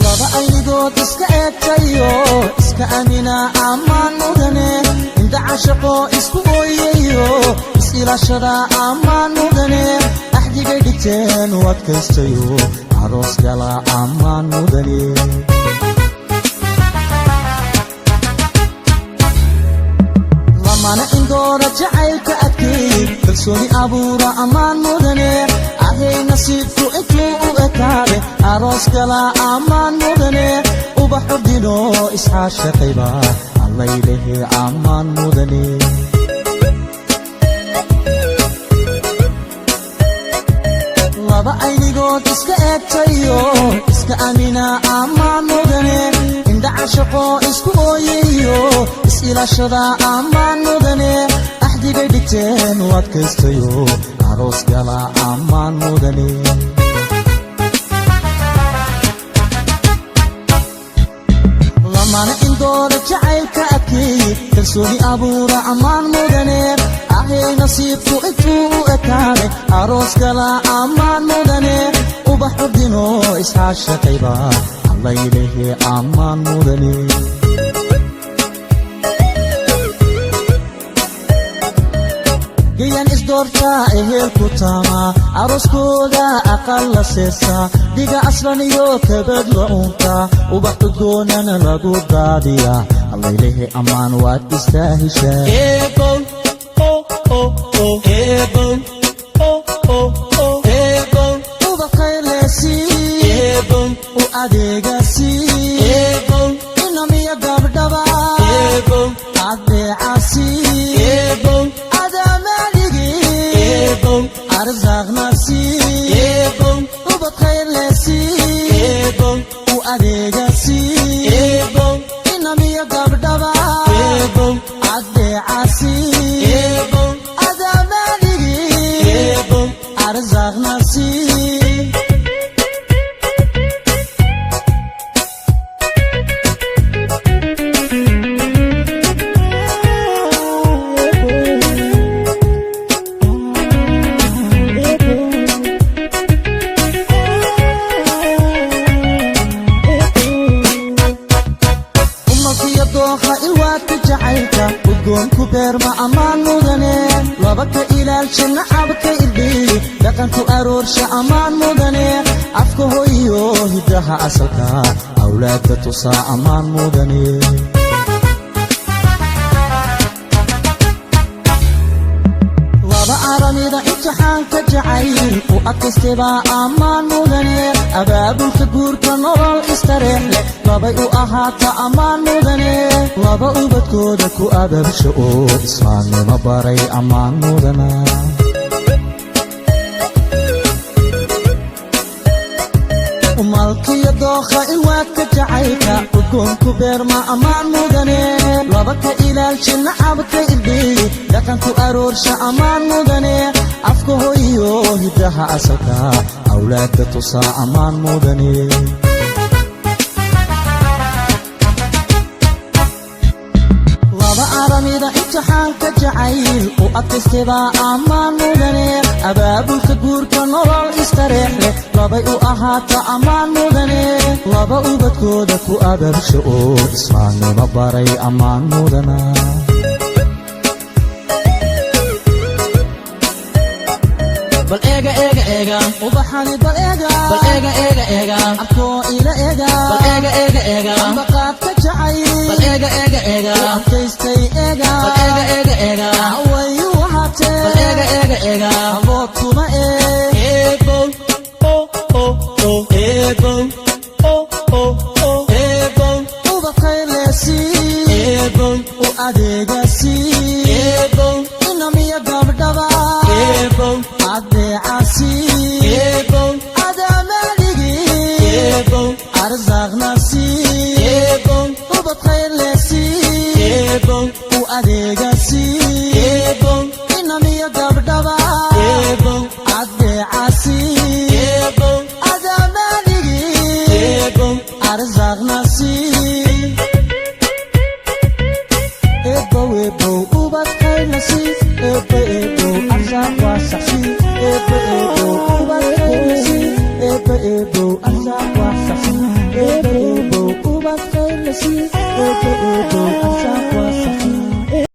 laba aynigood iska eegtayo iska amina ammaan mudane inta cashaqo isku ooyayo is-ilaashada ammaan mudane axdigay dhigteen u adkaystayo aroos gala ammaan mudane lamana indoora jacaylka adkeey kalsooni abuura ammaan mudane ahay nasiibku intuu u ekaade aroos gala ammaan mudane ubaxu dino isxaashaqayba allaylehe ammaan mudane laba aynigood iska eegtayo iska amina ammaan mudane inda cashaqo isku ooyayo is-ilaashada ammaan mudane axdigay dhigteen u adkaystayo aroos gala ammaan mudane lamana indoora jacaylka adkeey kalsooni abuura ammaan mudane ahay nasiibku intuu u ekaade aroos gala ammaan mudane ubaxu dino isxaashaqayba allaylehe ammaan mudane gayan isdoortaa ehelku taama arooskooda aqal la seesa dhiga aslan iyo kabad la uunta ubax udgoonana lagu daadiya allaylehe ammaan waad istaahishaa ubaqaylesi u adeegasi inamiya gabdhaba adeecasi arzaqnasi ubaqaylesi u adeegasi inamiya gabdhaba adeecasi adamanigi arzaqnasi udgoonku beerma ammaan mudane labaka ilaalsha nacabka irdhiyi dhaqanku aroorsha ammaan mudane afka hoyo hiddaha asalka awlaadda tusaa ammaan mudane laba aramida imtixaanka jacayl u adkaystaba ammaan mudane abaabulka guurka nolol istareex leh labay u ahaata ammaan mudane laba ubadkooda ku ababsha oo islaamnimo baray ammaan mudana malkiyo dookha ilwaadka jacaylka udgoonku beerma ammaan mudane laba ka ilaalsha nacabka irdhiyi dhaqanku aroorsha ammaan mudane afka hoyo hiddaha asalka awlaadda tusaa ammaan mudane laba aramida imtixaanka jacayl u adkaystaba ammaan mudane abaabulka guurka nolol istareex leh labay u ahaata ammaan mudane laba ubadkooda ku ababsha oo islaamnimo baray ammaan mudana bal eega eega eega ubaxani bal eega eega eega abkoo ila eega bal eega eega eega ambaqaadka jacayl bal eega eega eega adkaystay eega bal eega eega eega wayu wahatee bal eega eega eega aboodkuma eebow eebow eebow ubaqaylesi eebow u adeegasi eebow inamiya gabdhaba eebow adeecasi eebow adamanigi eebow arzaqnasi eebow ubaqaylesi eebow u adeegasi eebow inamiya gabdhaba eebow adeecasi eebow adamanigi eebow arzaqnasi eebow eebow ubaqaylesi eebow arzaq wasaxsi eebow ubaqaylesi eebow arzaq wasaxsi si eego eego